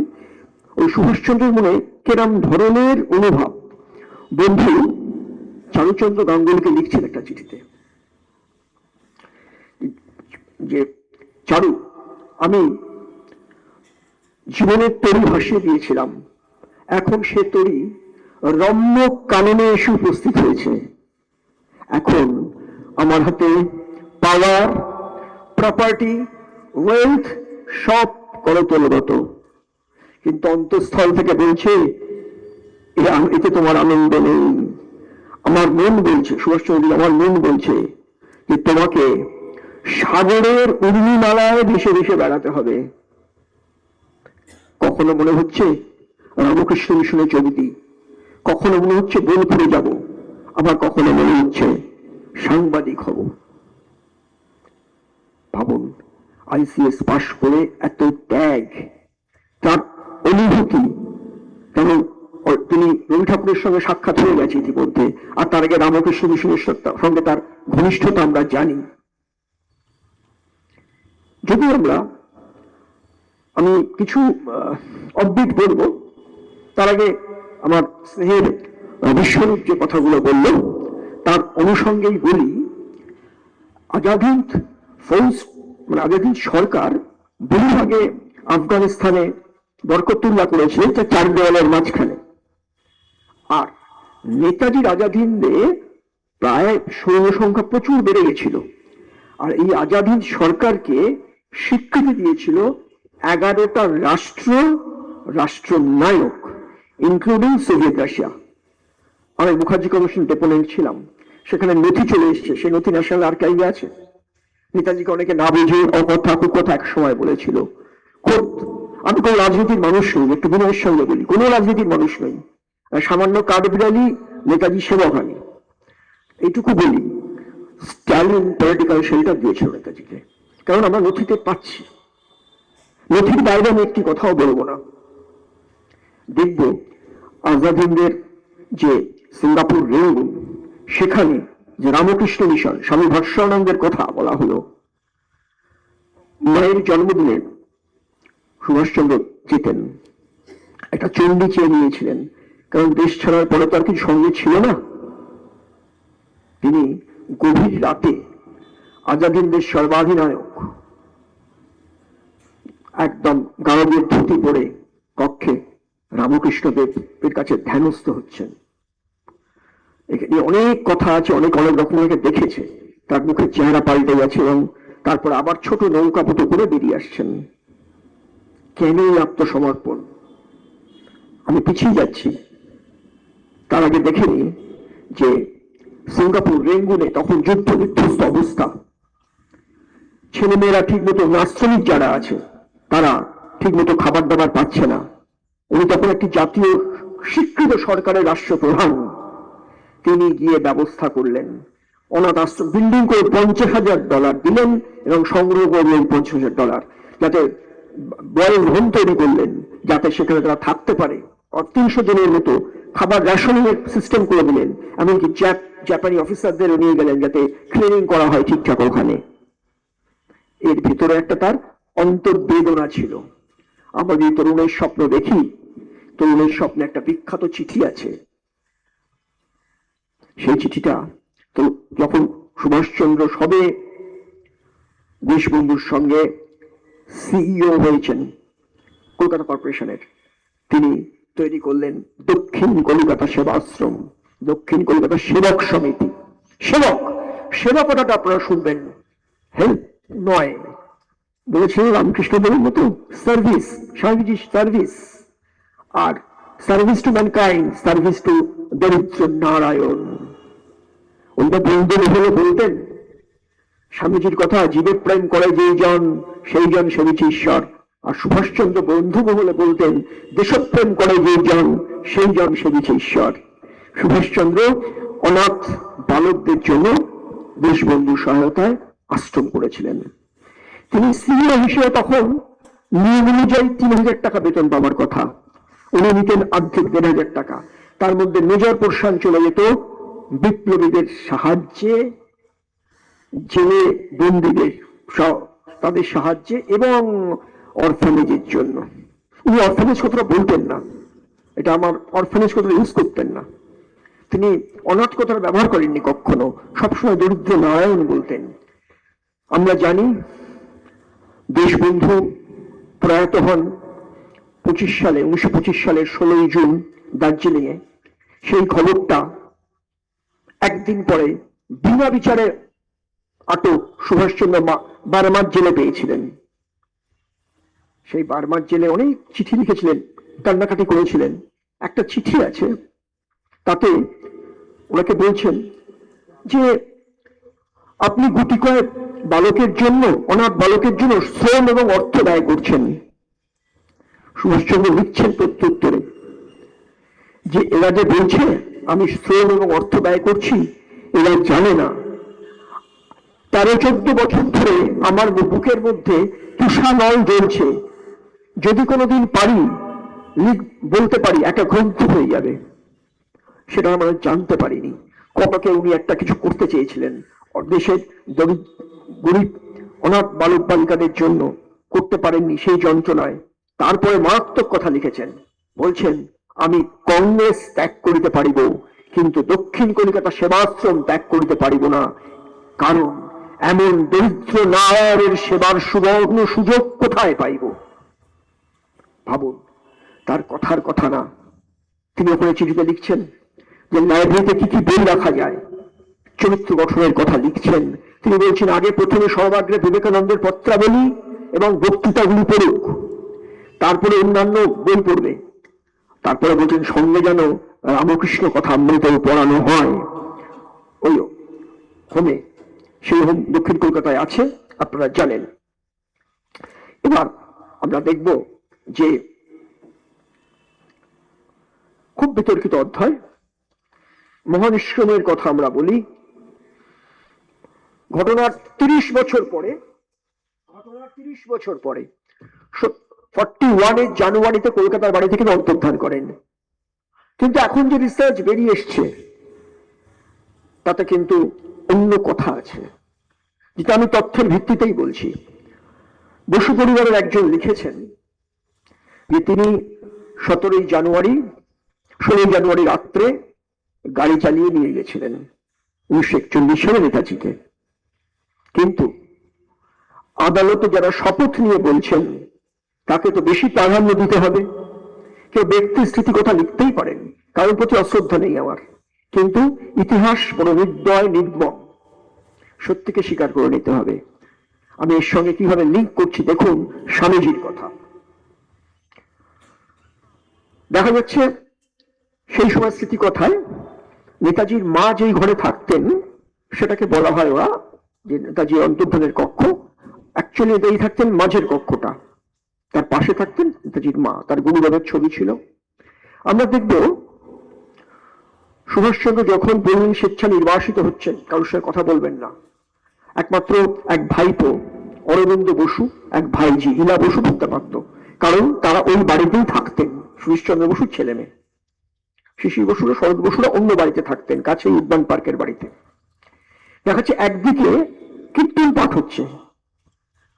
ওই সুভাষচন্দ্রের মনে কেরাম ধরনের অনুভব। বন্ধু চারুচন্দ্র গাঙ্গুলিকে লিখছেন একটা চিঠিতে যে, চারু, আমি জীবনের তরি ভাসিয়ে দিয়েছিলাম, এখন সে তরি রম্য কাননে এসে উপস্থিত হয়েছে। এখন আমার হাতে পাওয়ার, প্রপার্টি, ওয়েলথ সব করতলগত, কিন্তু অন্তঃস্থল থেকে বলছে এতে তোমার আনন্দ নেই। আমার মন বলছে, সুভাষচন্দ্র, আমার মন বলছে যে তোমাকে সাগরের উর্মিমালায় দেশে দেশে বেড়াতে হবে। কখনো মনে হচ্ছে রামকৃষ্ণ মিশনে যোগ দিই, কখনো মনে হচ্ছে বোলপুরে যাব, আবার কখনো মনে হচ্ছে সাংবাদিক হব। ভাবুন, আইসিএস পাশ করে এত ত্যাগ, তার অনুভূতি। কারণ তিনি রবি ঠাকুরের সঙ্গে সাক্ষাৎ হয়ে গেছে ইতিমধ্যে, আর তার আগে রামকৃষ্ণ মিশনের সঙ্গে তার ঘনিষ্ঠতা আমরা জানি। যদি আমি কিছু অববিট বলবো, তার আগে আমার স্নেহের বিশ্বরূপ যে কথাগুলো বলল তার অনুষঙ্গেই বলি, আজাদ ফৌজ মানে আজাদ সরকার বহুভাগে আফগানিস্তানে বরকতুল্লাহ করেছিলেন, 4 দেওয়ালের মাঝখানে। আর নেতাজির আজাদ হিন্দে প্রায় সৈন্য সংখ্যা প্রচুর বেড়ে গেছিল, আর এই আজাদ হিন্দ সরকারকে স্বীকৃতি দিয়েছিল 11টা রাষ্ট্রনায়ক, ইনক্লুডিং সোভিয়েত রাশিয়া। আমি মুখার্জি কমিশন ডেপোনেন্ট ছিলাম, সেখানে নথি চলে এসছে, সেই নথি ন্যাশনাল আর্কাইভে আছে। নেতাজিকে অনেকে না বুঝে অকথা কুকথা এক সময় বলেছিল। আমি কোন রাজনীতির মানুষ নই, একটু বিনয়ের সঙ্গে বলি, কোন রাজনীতির মানুষ নই, সামান্য কাঠবিড়ালি, নেতাজি সেবক আমি। এইটুকু বলি, স্ট্যালিন পলিটিক্যাল শেল্টার দিয়েছিল নেতাজিকে, কারণ আমরা নথিতে পাচ্ছি। নথির বাইরে আমি একটি কথাও বলবো না। দেখব আজাদ হিন্দের যে সিঙ্গাপুর রেলগুন, সেখানে যে রামকৃষ্ণ মিশন, স্বামী ভাস্করানন্দের কথা বলা হলো। মায়ের জন্মদিনে সুভাষচন্দ্র যেতেন, একটা চণ্ডী চেয়ে নিয়েছিলেন, কারণ দেশ ছাড়ার পরে তো আর কিছু সঙ্গে ছিল না। তিনি গভীর রাতে আজাদ হিন্দের সর্বাধিনায়ক একদম গারদের ধুতি পরে কক্ষে রামকৃষ্ণদেবের কাছে ধ্যানস্থ হচ্ছেন। এখানে অনেক কথা আছে, অনেক রকমের দেখেছে, তার মুখের চেহারা পাল্টে গেছে, এবং তারপর আবার ছোট নৌকা পুটো করে বেরিয়ে আসছেন। কেন আত্মসমর্পণ? আমি পিছিয়ে যাচ্ছি, তার আগে দেখে নি যে সিঙ্গাপুর রেঙ্গুনে তখন যুদ্ধ বিধ্বস্ত অবস্থা, ছেলেমেয়েরা ঠিক মতো, নাস্তিক যারা আছে তারা ঠিক মতো খাবার দাবার পাচ্ছে না। উনি তখন একটি জাতীয় স্বীকৃত সরকারের রাষ্ট্রপ্রধান, তিনি গিয়ে ব্যবস্থা করলেন, অনাথ আশ্রম বিল্ডিং করে $50,000 দিলেন এবং সংগ্রহ করলেন $50,000, যাতে বয়েজ হোম তৈরি করলেন, যাতে সেখানে তারা থাকতে পারে। 300 দিনের মতো খাবার রেশনিং এর সিস্টেম করে দিলেন, এমনকি জাপানি অফিসারদের নিয়ে গেলেন যাতে ক্লিনিং করা হয় ঠিকঠাক ওখানে। এর ভিতরে একটা তার অন্তর্বেদনা ছিল। আমরা যদি তরুণের স্বপ্ন দেখি, তরুণের স্বপ্নে একটা বিখ্যাত চিঠি আছে। সেই চিঠিটা তো যখন সুভাষচন্দ্র সবে দেশবন্ধুর সঙ্গে সিইও হয়েছেন কলকাতা কর্পোরেশনের, তিনি তৈরি করলেন দক্ষিণ কলকাতা সেবাশ্রম, দক্ষিণ কলকাতা সেবক সমিতি। সেবক, সেবা কথাটা আপনারা শুনবেন, হেল্প নয়, বলেছিল রামকৃষ্ণদেবের মতো সার্ভিস, স্বামীজি সার্ভিস, আর service to mankind, service to দরিদ্র নারায়ণ। ওইটা বন্ধু হলে বলতেন স্বামীজির কথা, জীবে প্রেম করে যেই জন সেই জন সেবিছে ঈশ্বর। আর সুভাষচন্দ্র বন্ধু মহলে বলতেন দেশপ্রেম করে যেই জন সেই জন সেবিছে ঈশ্বর। সুভাষচন্দ্র অনাথ বালকদের জন্য দেশবন্ধু সহায়তায় আশ্রম করেছিলেন। তিনি সিইও হিসেবে তখন নিয়ম অনুযায়ী 3,000 টাকা বেতন পাওয়ার কথা, উনি নিতেন অর্ধেক, 1,500 টাকা। তার মধ্যে মেজর পোর্শন চলে যেত বিপ্লবীদের সাহায্যে, জেলে বন্দীদের তাদের সাহায্যে, এবং অরফানেজের জন্য। উনি অরফানেজ কথাটা বলতেন না, এটা আমার অরফানেজ কথাটা ইউজ করতেন না। তিনি অনাথ কথাটা ব্যবহার করেননি কখনো, সবসময় দরিদ্র নারায়ণ বলতেন। আমরা জানি দেশবন্ধু প্রয়াত হন 1925 সালের 16ই জুন দার্জিলিং এ। সেই খবরটা একদিন পরে বিনা বিচারে আটক সুভাষচন্দ্র বারমার জেলে পেয়েছিলেন। সেই বারমার জেলে অনেক চিঠি লিখেছিলেন, কান্নাকাটি করেছিলেন। একটা চিঠি আছে, তাতে ওনাকে বলছেন যে আপনি গুটি কয়েক বালকের জন্য, অনাথ বালকের জন্য শ্রম এবং অর্থ ব্যয় করছেন। সুভাষচন্দ্র লিখছেন প্রত্যুত্তরে যে এরা যে বলছে আমি শ্রম এবং অর্থ ব্যয় করছি, এরা জানে না 13-14 বছর ধরে আমার বুকের মধ্যে তুষানল জ্বলছে। যদি কোনোদিন পারি, বলতে পারি, একটা গ্রন্থ হয়ে যাবে। সেটা আমরা জানতে পারিনি। কতকে উনি একটা কিছু করতে চেয়েছিলেন দেশের গরিব অনাথ বালক বালিকাদের জন্য, করতে পারেননি, সেই যন্ত্রণায়। তারপরে মারাত্মক কথা লিখেছেন, বলছেন আমি কংগ্রেস ত্যাগ করিতে পারিব, কিন্তু দক্ষিণ কলিকাতা সেবাশ্রম ত্যাগ করিতে পারিব না, কারণ এমন দরিদ্র নারায়ণের সেবার সুবর্ণ সুযোগ কোথায় পাইব। ভাবুন, তার কথার কথা না। তিনি ওখানে চিঠিতে লিখছেন যে লাইব্রেরিতে কি কি বই রাখা যায়, চরিত্র গঠনের কথা লিখছেন। তিনি বলছেন আগে প্রথমে সর্বাগ্রে বিবেকানন্দের পত্রাবলী এবং বক্তৃতাগুলি পড়ুক, তারপরে অন্যান্য বই পড়বে, তারপরে বলছেন সঙ্গে যেন রামকৃষ্ণ কথা অমৃত পড়ানো হয়। ওই হোমে, সেই হোম দক্ষিণ কলকাতায় আছে, আপনারা জানেন। এবার আমরা দেখব যে খুব বিতর্কিত অধ্যায় মহানিষ্ক্রমের কথা আমরা বলি। ঘটনার 30 বছর পরে 41 জানুয়ারিতে কলকাতার বাড়ি থেকে অন্তর্ধান করেন। কিন্তু এখন যে রিসার্চ বেরিয়ে এসছে তাতে কিন্তু অন্য কথা আছে, যেটা আমি তথ্যের ভিত্তিতেই বলছি। বসু পরিবারের একজন লিখেছেন যে তিনি 16 জানুয়ারি রাত্রে গাড়ি চালিয়ে নিয়ে গেছিলেন 1941 সালে নেতাজিকে। কিন্তু আদালতে যারা শপথ নিয়ে বলছেন তাকে তো বেশি প্রাধান্য দিতে হবে। কেউ ব্যক্তির স্মৃতি কথা লিখতেই পারেন, কারোর প্রতি অশ্রদ্ধা নেই আমার, কিন্তু ইতিহাস বড় নির্দয় নির্মম, সত্যিকে স্বীকার করে নিতে হবে। আমি এর সঙ্গে কিভাবে লিঙ্ক করছি দেখুন। স্বামীজির কথা দেখা যাচ্ছে সেই সময় স্মৃতি কথায় নেতাজির মা যেই ঘরে থাকতেন সেটাকে বলা হয় ওরা যে নেতাজি অন্তর্ধানের কক্ষ। অ্যাকচুয়ালি নেতাজি থাকতেন মাঝের কক্ষটা, তার পাশে থাকতেন নেতাজির মা, তার গুরুদেবের ছবি ছিল। আমরা দেখব সুভাষচন্দ্র যখন বললেন স্বেচ্ছা নির্বাসিত হচ্ছেন, কারোর সঙ্গে কথা বলবেন না, একমাত্র এক ভাইপো অরবিন্দ বসু, এক ভাইজি ইলা বসু করতে পারত, কারণ তারা ওই বাড়িতেই থাকতেন। সুভাষচন্দ্র বসুর ছেলে মেয়ে শিশির বসুরা, শরৎ বসুরা অন্য বাড়িতে থাকতেন, কাছে উদ্যান পার্কের বাড়িতে। দেখা যাচ্ছে একদিকে কীর্তন পাঠ হচ্ছে,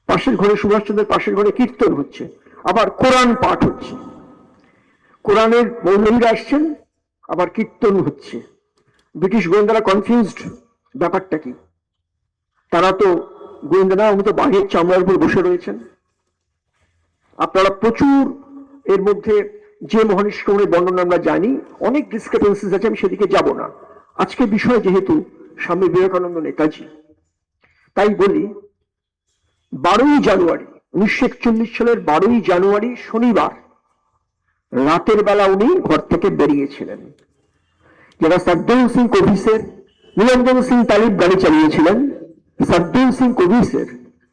পাশের ঘরে সুভাষচন্দ্রের পাশের ঘরে কীর্তন হচ্ছে, আবার কোরআন পাঠ হচ্ছে, কোরআনের মৌলবীরা আসছেন, আবার কীর্তন হচ্ছে। ব্রিটিশ গোয়েন্দারা কনফিউজড, ব্যাপারটা কি? তারা তো গোয়েন্দারা, উনি তো বাঘের চামড়ার উপর বসে রয়েছেন। আপনারা প্রচুর এর মধ্যে যে মহানিষ্ক্রমণের বর্ণনা আমরা জানি, অনেক ডিসক্রিপেন্সিস আছে, আমি সেদিকে যাব না। আজকে বিষয় যেহেতু স্বামী বিবেকানন্দ নেতাজি, তাই বলি 12 জানুয়ারি 1941 সালের 12 জানুয়ারি শনিবার রাতের বেলা উনি ঘর থেকে বেরিয়েছিলেন। যারা সরদেব সিং কবিসের, নিরঞ্জন সিং তালিব গাড়ি চালিয়েছিলেন, সরদেব সিং কবিসের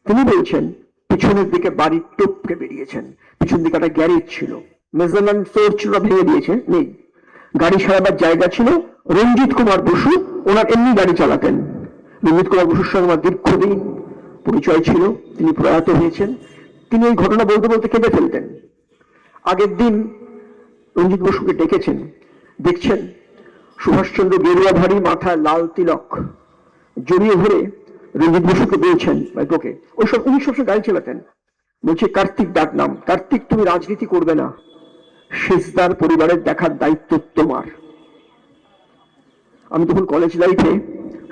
তিনি বলছেন পিছনের দিকে বাড়ির টপকে বেরিয়েছেন। পিছন দিকে একটা গ্যারেজ ছিল, মেজারল্যান্ড ফ্লোর ছিল, ভেঙে দিয়েছে, নেই। গাড়ি সারাবার জায়গা ছিল। রঞ্জিত কুমার বসু ওনার এমনি গাড়ি চালাতেন। রঞ্জিত কুমার বসুর সঙ্গে আমার দীর্ঘদিন পরিচয় ছিল, তিনি প্রয়াত হয়েছেন। তিনি এই ঘটনা বলতে বলতে কেঁদে ফেলতেন। আগের দিন রঞ্জিত বসুকে ডেকেছেন, দেখছেন সুভাষচন্দ্র গেরুয়া ভারী, মাথায় লাল তিলক, জড়িয়ে ধরে রঞ্জিত বসুকে বলছেন, তোকে ওইসব, উনি সবসময় গাড়ি চালাতেন, বলছে কার্তিক ডাক নাম, কার্তিক তুমি রাজনীতি করবে না, শেষদার পরিবারের দেখার দায়িত্ব তোমার। আমি তখন কলেজ লাইফে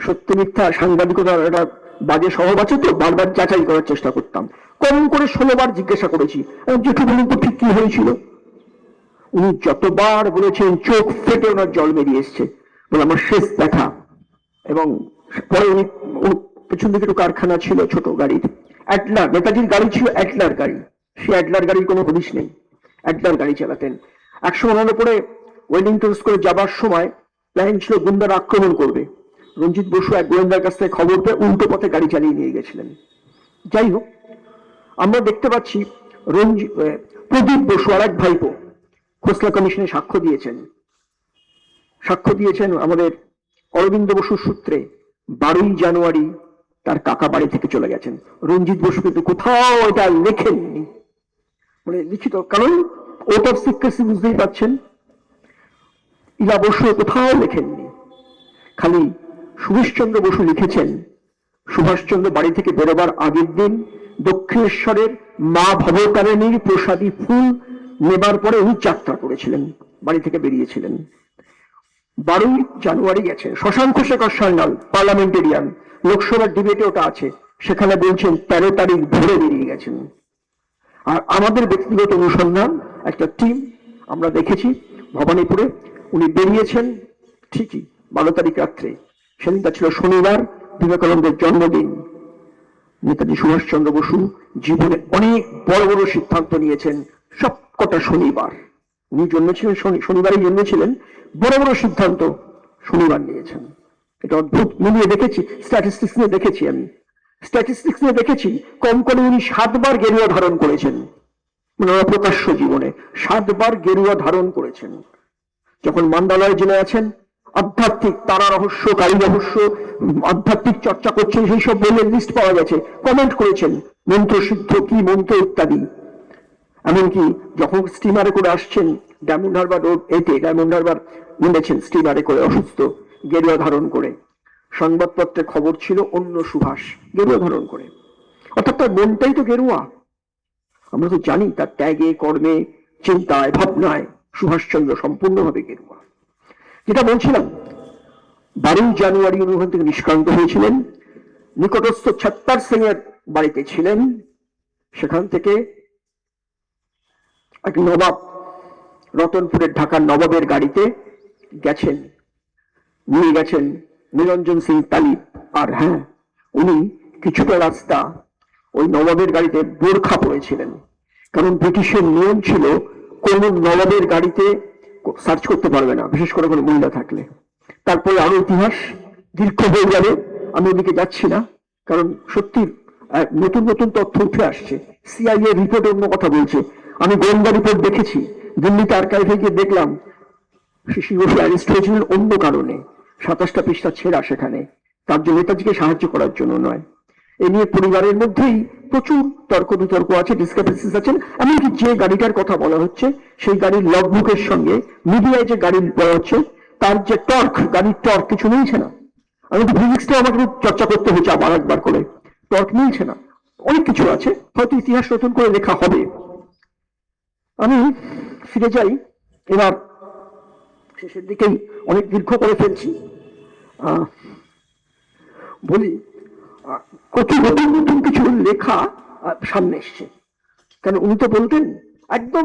সত্য মিথ্যা সাংবাদিকতার একটা বাজে স্বভাব আছে, তো বারবার যাচাই করার চেষ্টা করতাম। কম করে 16 বার জিজ্ঞাসা করেছি, যেটু বলুন তো ঠিক কি হয়েছিল। উনি যতবার বলেছেন চোখ ফেটে ওনার জল বেরিয়ে এসছে, বলে আমার শেষ দেখা। এবং পরে উনি পেছন দিকে একটু কারখানা ছিল ছোট গাড়ির, অ্যাডলার, নেতাজির গাড়ি ছিল অ্যাডলার গাড়ি, সে অ্যাডলার গাড়ির কোনো হদিশ নেই, অ্যাডলার গাড়ি চালাতেন। একসময় মনে পড়ে ওয়েলিংটন স্কোরে যাবার সময় প্ল্যান ছিল গুন্ডারা আক্রমণ করবে। রঞ্জিত বসু এক গোয়েন্দার কাছ থেকে খবর পেয়ে উল্টো পথে গাড়ি চালিয়ে নিয়ে গেছিলেন। যাই হোক, আমরা দেখতে পাচ্ছি প্রদীপ বসু আর এক ভাইপো খোসলা কমিশনে সাক্ষ্য দিয়েছেন আমাদের অরবিন্দ বসুর সূত্রে। 12 জানুয়ারি তার কাকা বাড়ি থেকে চলে গেছেন। রঞ্জিত বসু কিন্তু কোথাও এটা লেখেননি, মানে লিখিত, কারণ ওট অফ সিক্রেসি, বুঝতেই পারছেন। ইলা বসু কোথাও লেখেননি, খালি সুভাষচন্দ্র বসু লিখেছেন সুভাষচন্দ্র বাড়ি থেকে বেরোবার আগের দিন দক্ষিণেশ্বরের মা ভবতারিণীর প্রসাদী ফুল নেবার পরে উনি যাত্রা করেছিলেন, বাড়ি থেকে বেরিয়েছিলেন। 12 জানুয়ারি গেছেন। শশাঙ্ক শেখর সান্যাল পার্লামেন্টেরিয়ান, লোকসভার ডিবেটে ওটা আছে, সেখানে বলছেন 13 তারিখ ভোরে বেরিয়ে গেছেন। আর আমাদের ব্যক্তিগত অনুসন্ধান একটা টিম আমরা দেখেছি ভবানীপুরে, উনি বেরিয়েছেন ঠিকই 12 তারিখ রাত্রে, সেদিনটা ছিল শনিবার, বিবেকানন্দের জন্মদিন। নেতাজি সুভাষচন্দ্র বসু জীবনে অনেক বড় বড় সিদ্ধান্ত নিয়েছেন সবকটা শনিবার। উনি জন্মেছিলেন শনিবারই জন্মেছিলেন, বড় বড় সিদ্ধান্ত শনিবার নিয়েছেন। এটা অদ্ভুত, মিলিয়ে দেখেছি, স্ট্যাটিস্টিক্স নিয়ে দেখেছি আমি, স্ট্যাটিস্টিক্স নিয়ে দেখেছি কম করে উনি 7 বার গেরুয়া ধারণ করেছেন। মানে প্রকাশ্য জীবনে 7 বার গেরুয়া ধারণ করেছেন। যখন মান্দালয়ে জেলে আছেন, আধ্যাত্মিক তারা রহস্য, কালী রহস্য, আধ্যাত্মিক চর্চা করছেন, সেই সব বইয়ের লিস্ট পাওয়া গেছে, কমেন্ট করেছেন মন্ত্র সিদ্ধ কি মন্ত্র ইত্যাদি। এমনকি যখন স্টিমারে করে আসছেন diamond Harbour road, diamond Harbour নেমেছেন স্টিমারে করে অসুস্থ, গেরুয়া ধারণ করে, সংবাদপত্রে খবর ছিল অন্য সুভাষ গেরুয়া ধারণ করে, অর্থাৎ তার মনটাই তো গেরুয়া। আমরা তো জানি তার ত্যাগে, কর্মে, চিন্তায়, ভাবনায় সুভাষচন্দ্র সম্পূর্ণভাবে গেরুয়া। যেটা বলছিলাম, 12 জানুয়ারি উনি ওখান থেকে নিষ্ক্রান্ত হয়েছিলেন, নিকটস্থ ছত্তার সিং এর বাড়িতে ছিলেন। সেখান থেকে এক নবাব, রতনপুরের ঢাকার নবাবের গাড়িতে গেছেন, নিয়ে গেছেন নিরঞ্জন সিং তালিব। আর হ্যাঁ, উনি কিছুটা রাস্তা ওই নবাবের গাড়িতে বোরখা পরেছিলেন, কারণ ব্রিটিশের নিয়ম ছিল কোন নবাবের গাড়িতে সার্চ করতে পারবে না, বিশেষ করে কোনো মহিলা থাকলে। তারপরে আরো ইতিহাস দীর্ঘ হয়ে যাবে, আমি ওদিকে যাচ্ছি না, কারণ সত্যি নতুন নতুন তথ্য উঠে আসছে। সিআইএ রিপোর্ট অন্য কথা বলছে, আমি গোয়েন্দা রিপোর্ট দেখেছি, দিল্লিতে আর্কাইভে গিয়ে দেখলাম শিশির বসু অ্যারেস্ট হয়েছিলেন অন্য কারণে, 27টা পৃষ্ঠা ছেঁড়া সেখানে, তার জন্য নেতাজিকে সাহায্য করার জন্য নয়। এ নিয়ে পরিবারের মধ্যেই প্রচুর তর্ক বিতর্ক আছে, ডিসক্রিপেন্সিস আছেন। এমনকি যে গাড়িটার কথা বলা হচ্ছে সেই গাড়ির লগবুকের সঙ্গে মিডিয়ায় যে গাড়ি বলা হচ্ছে তার যে টর্ক, গাড়ির টর্ক কিছু মিলছে না। আমি তো ফিজিক্সটা আমাকে চর্চা করতে হচ্ছে আবার একবার করে, টর্ক মিলছে না, অনেক কিছু আছে, হয়তো ইতিহাস নতুন করে লেখা হবে। আমি ফিরে যাই এবার, শেষের দিকেই অনেক দীর্ঘ করে ফেলছি। বলি কত নতুন নতুন কিছু লেখা সামনে এসছে, কেন উনি তো বলতেন একদম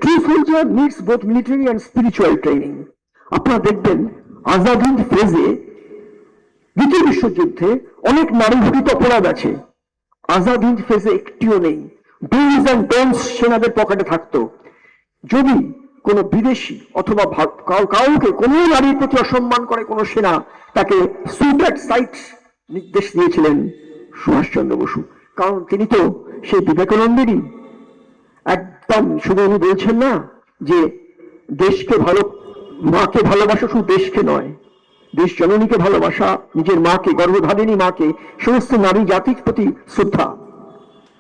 true soldier needs both military and spiritual training. আপনারা দেখবেন আজাদ হিন্দ ফেজে দ্বিতীয় বিশ্বযুদ্ধে অনেক নারী ঘটিত অপরাধ আছে, আজাদ হিন্দ ফেজে একটিও নেই। ডুজ অ্যান্ড ডোন্টস সেনাদের পকেটে থাকতো। যদি কোনো বিদেশি অথবা কাউকে কোনো নারীর প্রতি অসম্মান করে কোনো সেনা, তাকে শুট অ্যাট সাইট নির্দেশ দিয়েছিলেন সুভাষচন্দ্র বসু, কারণ তিনি তো সেই বিবেকানন্দেরই একদম। শুধু উনি বলছেন না যে দেশকে ভালো, মাকে ভালোবাসা, শুধু দেশকে নয়, দেশ জননীকে ভালোবাসা, নিজের মাকে, গর্ভধারিণী মাকে, সমস্ত নারী জাতির প্রতি শ্রদ্ধা।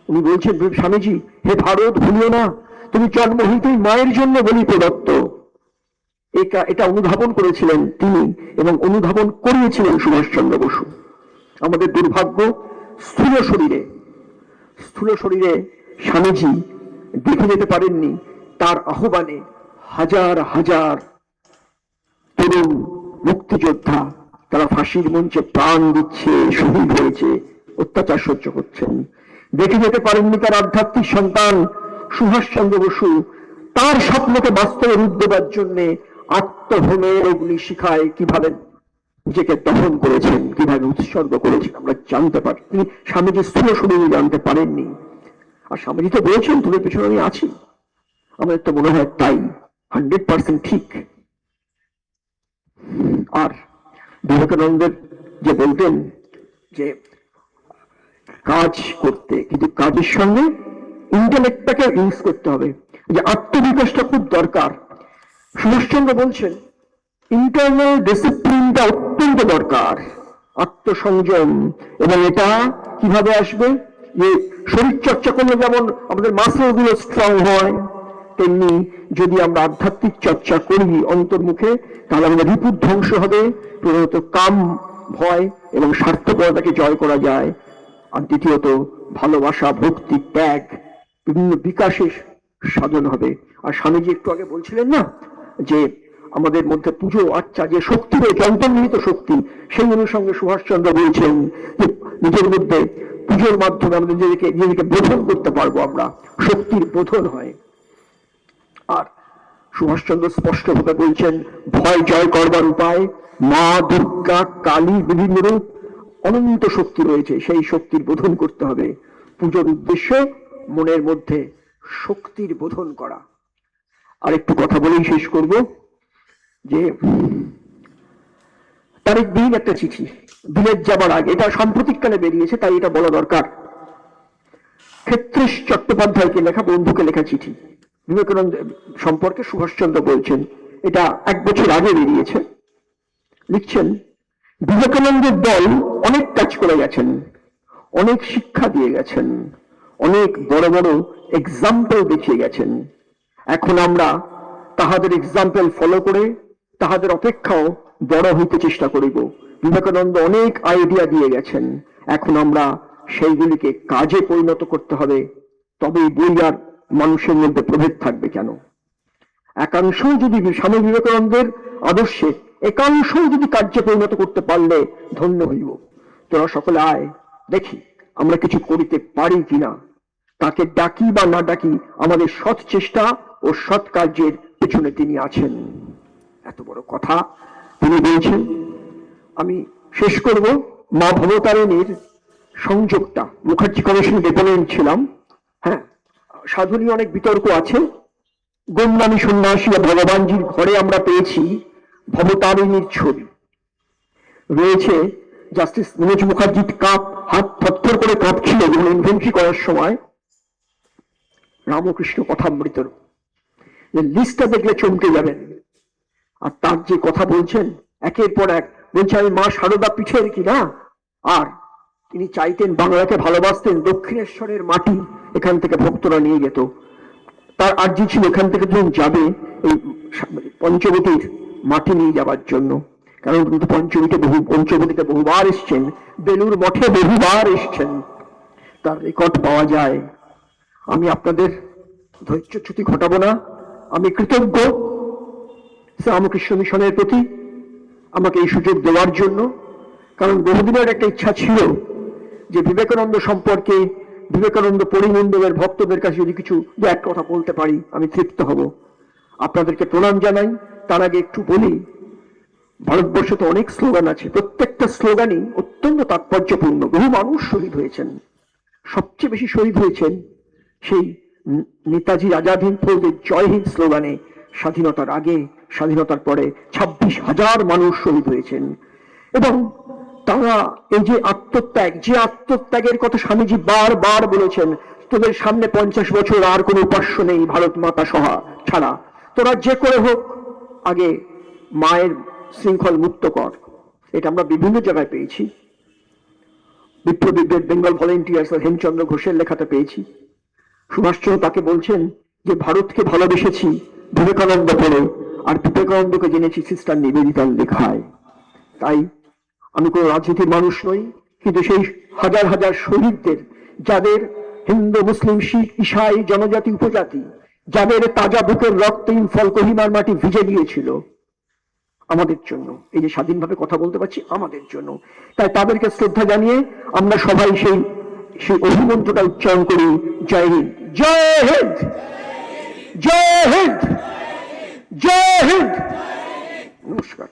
উনি বলছেন স্বামীজি, হে ভারত ভুলিও না তুমি জন্ম হইতেই মায়ের জন্য বলি প্রদত্ত। এটা অনুধাবন করেছিলেন তিনি এবং অনুধাবন করিয়েছিলেন সুভাষচন্দ্র বসু। আমাদের দুর্ভাগ্য, স্থূল শরীরে স্বামীজি দেখে যেতে পারেননি, তার আহ্বানে হাজার হাজার তরুণ মুক্তিযোদ্ধা তারা ফাঁসির মঞ্চে প্রাণ দিচ্ছে, শহীদ হয়েছে, অত্যাচার সহ্য করছেন। দেখে যেতে পারেননি তার আধ্যাত্মিক সন্তান সুভাষচন্দ্র বসু তার স্বপ্নকে বাস্তবে রূপ দেবার জন্য আত্মহোমের অগ্নিশিখায় কিভাবে নিজেকে দহন করেছেন, কিভাবে উৎসর্গ করেছেন আমরা জানতে পারি। তিনি স্বামীজি স্থূল শরীরে জানতে পারেননি। আর স্বামীজি তো বলেছেন তোদের পেছনে আমি আছি, আমাদের তো মনে হয় তাই 100% ঠিক। আর বিবেকানন্দের যে বলতেন যে কাজ করতে, কিন্তু কাজের সঙ্গে ইন্টেলেক্টটাকে ইউজ করতে হবে, যে আত্মবিকাশটা খুব দরকার। সুভাষচন্দ্র বলছেন ইন্টারনাল ডিসিপ্লিনটা অত্যন্ত দরকার, আত্মসংযম। এবং এটা কিভাবে আসবে, যে শরীর চর্চা করলে যেমন আমাদের মাসেল গুলো স্ট্রং হয়, তেমনি যদি আমরা আধ্যাত্মিক চর্চা করি অন্তর্মুখে, তাহলে আমাদের রিপুর ধ্বংস হবে, প্রধানত কাম, ভয় এবং স্বার্থপরতাকে জয় করা যায়। আর দ্বিতীয়ত ভালোবাসা, ভক্তি, ত্যাগ, বিভিন্ন বিকাশের সাধন হবে। আর স্বামীজি একটু আগে বলছিলেন না যে আমাদের মধ্যে পুজো আচ্ছা যে শক্তি রয়েছে, অন্তর্নিহিত শক্তি, সেই অনুসঙ্গে সুভাষচন্দ্র বলছেন যে নিজের মধ্যে পুজোর মাধ্যমে আমাদের নিজেদেরকে বোধন করতে পারবো, আমরা শক্তির বোধন হয়। আর সুভাষচন্দ্র স্পষ্টভাবে বলছেন, ভয় জয় করবার উপায় মা দুর্গা কালী বিভিন্ন রূপ অনন্ত শক্তি রয়েছে, সেই শক্তির বোধন করতে হবে। পুজোর উদ্দেশ্য মনের মধ্যে শক্তির বোধন করা। আর একটু কথা বলেই শেষ করব যে তারিখ দিন একটা চিঠি বিলেত যাবার আগে, এটা সাম্প্রতিককালে বেরিয়েছে তাই এটা বলা দরকার। ক্ষেত্রেশ চট্টোপাধ্যায়কে লেখা, বন্ধুকে লেখা চিঠি, বিবেকানন্দ সম্পর্কে সুভাষচন্দ্র বলছেন, এটা 1 বছর আগে বেরিয়েছে। লিখছেন, বিবেকানন্দের দল অনেক কাজ করে গেছেন, অনেক শিক্ষা দিয়ে গেছেন, অনেক বড় বড় এক্সাম্পল দেখিয়ে গেছেন। এখন আমরা তাহাদের এক্সাম্পল ফলো করে তাহাদের অপেক্ষাও বড় হইতে চেষ্টা করিব। বিবেকানন্দ অনেক আইডিয়া দিয়ে গেছেন, এখন আমরা সেইগুলিকে কাজে পরিণত করতে হবে, তবেই বই আর মানুষের মধ্যে প্রভেদ থাকবে। কেন একাংশ যদি স্বামী বিবেকানন্দের আদর্শে একাংশ যদি কার্যে পরিণত করতে পারলে ধন্য হইব। তোরা সকলে আয়, দেখি আমরা কিছু করিতে পারি কিনা। তাকে ডাকি বা না ডাকি, আমাদের সৎ চেষ্টা ও সৎ কার্যের পেছনে তিনি আছেন। এত বড় কথা তিনি বলছেন। আমি শেষ করব, মা ভবতারিণীর সংযোগটা, মুখার্জি কমিশন ডেপোনেন্ট ছিলাম। হ্যাঁ, সাধনী অনেক বিতর্ক আছে। গোমনামী সন্ন্যাসী ভগবানজির ঘরে আমরা পেয়েছি ভবতারিণীর ছবি রয়েছে। জাস্টিস মনোজ মুখার্জির হাত থরথর করে কাঁপছিল যখন ইনভেন্টরি করার সময় রামকৃষ্ণ কথামৃতর লিস্টটা দেখলে চমকে যাবেন। আর তার যে কথা বলছেন একের পর এক, বলছে আমি মা সারদা পিঠের কিনা। আর তিনি চাইতেন, বাংলাকে ভালোবাসতেন, দক্ষিণেশ্বরের মাটি এখান থেকে ভক্তরা নিয়ে যেত। তার আর্জি ছিল এখান থেকে যখন যাবে এই পঞ্চবটির মাটি নিয়ে যাবার জন্য। কারণ কিন্তু পঞ্চবটিতে বহুবার এসছেন, বেলুর মঠে বহুবার এসছেন, তার রেকর্ড পাওয়া যায়। আমি আপনাদের ধৈর্যচ্যুতি ঘটাবো না। আমি কৃতজ্ঞ রামকৃষ্ণ মিশনের প্রতি আমাকে এই সুযোগ দেওয়ার জন্য। কারণ বহুদিনের একটা ইচ্ছা ছিল যে বিবেকানন্দ সম্পর্কে, বিবেকানন্দ পরিমণ্ডলের ভক্তদের কাছে যদি কিছু এক কথা বলতে পারি আমি তৃপ্ত হব। আপনাদেরকে প্রণাম জানাই। তার আগে একটু বলি, ভারতবর্ষে তো অনেক স্লোগান আছে, প্রত্যেকটা স্লোগানই অত্যন্ত তাৎপর্যপূর্ণ। বহু মানুষ শহীদ হয়েছেন, সবচেয়ে বেশি শহীদ হয়েছেন সেই নেতাজি আজাদ হিন্দ ফৌজের জয় হিন্দ স্লোগানে। স্বাধীনতার আগে, স্বাধীনতার পরে 26,000 মানুষ শহীদ হয়েছেন। এবং তারা এই যে আত্মত্যাগের কথা স্বামীজি বারবার বলেছেন, তোদের সামনে 50 বছর আর কোনো উপাস্য নেই ভারত মাতা সহা ছাড়া, তোরা যে করে হোক আগে মায়ের শৃঙ্খল মুক্ত কর। এটা আমরা বিভিন্ন জায়গায় পেয়েছি। বিপ্লবীদের বেঙ্গল ভলেন্টিয়ার্স হেমচন্দ্র ঘোষের লেখাতে পেয়েছি। সুভাষচন্দ্র তাকে বলছেন যে ভারতকে ভালোবেসেছি বিবেকানন্দ পড়ে, আর বিবেকানন্দকে জেনেছি সিস্টার নিবেদিতার লেখায়। তাই আমি কোনো রাজনীতির মানুষ নই, কিন্তু সেই হাজার হাজার শহীদদের, যাদের হিন্দু মুসলিম শিখ ঈসাই জনজাতি উপজাতি, যাদের তাজা বুকের রক্তে ইম্ফল কোহিমার মাটি ভিজে গিয়েছিল আমাদের জন্য, এই যে স্বাধীনভাবে কথা বলতে পারছি আমাদের জন্য, তাই তাদেরকে শ্রদ্ধা জানিয়ে আমরা সবাই সেই অভিমন্ত্রটা উচ্চারণ করি, জয় হিন্দ, জয় হিন্দ, জয় হিন্দ, জয় হিন্দ। নমস্কার।